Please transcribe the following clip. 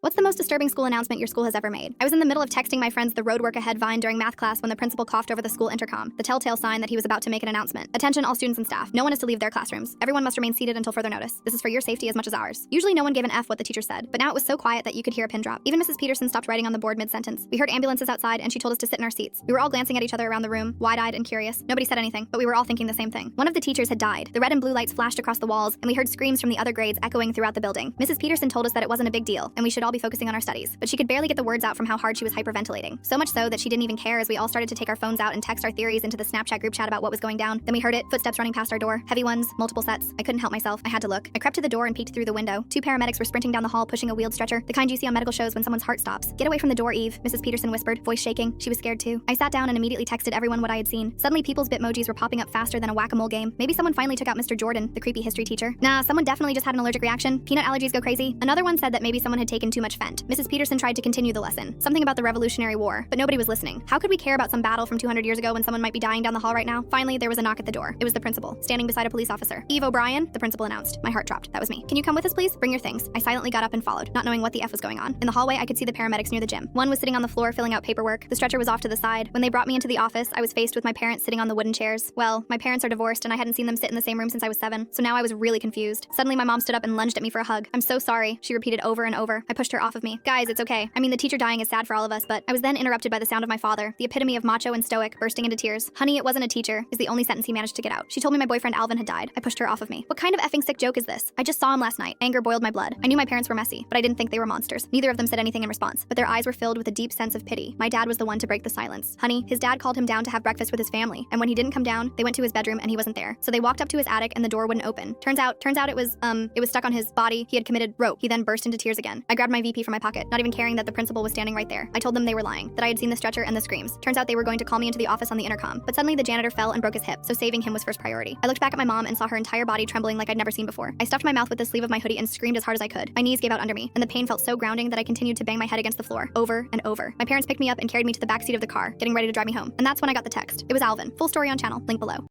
What's the most disturbing school announcement your school has ever made? I was in the middle of texting my friends the road work ahead vine during math class when the principal coughed over the school intercom, the telltale sign that he was about to make an announcement. Attention all students and staff. No one is to leave their classrooms. Everyone must remain seated until further notice. This is for your safety as much as ours. Usually no one gave an F what the teacher said, but now it was so quiet that you could hear a pin drop. Even Mrs. Peterson stopped writing on the board mid-sentence. We heard ambulances outside and she told us to sit in our seats. We were all glancing at each other around the room, wide-eyed and curious. Nobody said anything, but we were all thinking the same thing. One of the teachers had died. The red and blue lights flashed across the walls, and we heard screams from the other grades echoing throughout the building. Mrs. Peterson told us that it wasn't a big deal, and we should all be focusing on our studies. But she could barely get the words out from how hard she was hyperventilating. So much so that she didn't even care as we all started to take our phones out and text our theories into the Snapchat group chat about what was going down. Then we heard it, footsteps running past our door, heavy ones, multiple sets. I couldn't help myself. I had to look. I crept to the door and peeked through the window. Two paramedics were sprinting down the hall pushing a wheeled stretcher, the kind you see on medical shows when someone's heart stops. "Get away from the door, Eve," Mrs. Peterson whispered, voice shaking. She was scared too. I sat down and immediately texted everyone what I had seen. Suddenly people's bitmojis were popping up faster than a whack-a-mole game. Maybe someone finally took out Mr. Jordan, the creepy history teacher. Nah, someone definitely just had an allergic reaction. Peanut allergies go crazy. Another one said that maybe someone had taken too much Fent. Mrs. Peterson tried to continue the lesson. Something about the Revolutionary War, but nobody was listening. How could we care about some battle from 200 years ago when someone might be dying down the hall right now? Finally, there was a knock at the door. It was the principal, standing beside a police officer. "Eve O'Brien," the principal announced. My heart dropped. That was me. "Can you come with us, please? Bring your things." I silently got up and followed, not knowing what the F was going on. In the hallway, I could see the paramedics near the gym. One was sitting on the floor filling out paperwork. The stretcher was off to the side. When they brought me into the office, I was faced with my parents sitting on the wooden chairs. Well, my parents are divorced and I hadn't seen them sit in the same room since I was 7, so now I was really confused. Suddenly, my mom stood up and lunged at me for a hug. "I'm so sorry," she repeated over and over. I pushed her off of me. "Guys, it's okay. I mean, the teacher dying is sad for all of us, but..." I was then interrupted by the sound of my father, the epitome of macho and stoic, bursting into tears. "Honey, it wasn't a teacher," is the only sentence he managed to get out. She told me my boyfriend Alvin had died. I pushed her off of me. What kind of effing sick joke is this? I just saw him last night. Anger boiled my blood. I knew my parents were messy, but I didn't think they were monsters. Neither of them said anything in response, but their eyes were filled with a deep sense of pity. My dad was the one to break the silence. "Honey, his dad called him down to have breakfast with his family, and when he didn't come down, they went to his bedroom and he wasn't there. So they walked up to his attic and the door wouldn't open. Turns out it was stuck on his body. He had committed rope." He then burst into tears again. I grabbed my VP from my pocket, not even caring that the principal was standing right there. I told them they were lying, that I had seen the stretcher and the screams. Turns out they were going to call me into the office on the intercom, but suddenly the janitor fell and broke his hip, so saving him was first priority. I looked back at my mom and saw her entire body trembling like I'd never seen before. I stuffed my mouth with the sleeve of my hoodie and screamed as hard as I could. My knees gave out under me, and the pain felt so grounding that I continued to bang my head against the floor, over and over. My parents picked me up and carried me to the back seat of the car, getting ready to drive me home. And that's when I got the text. It was Alvin. Full story on channel, link below.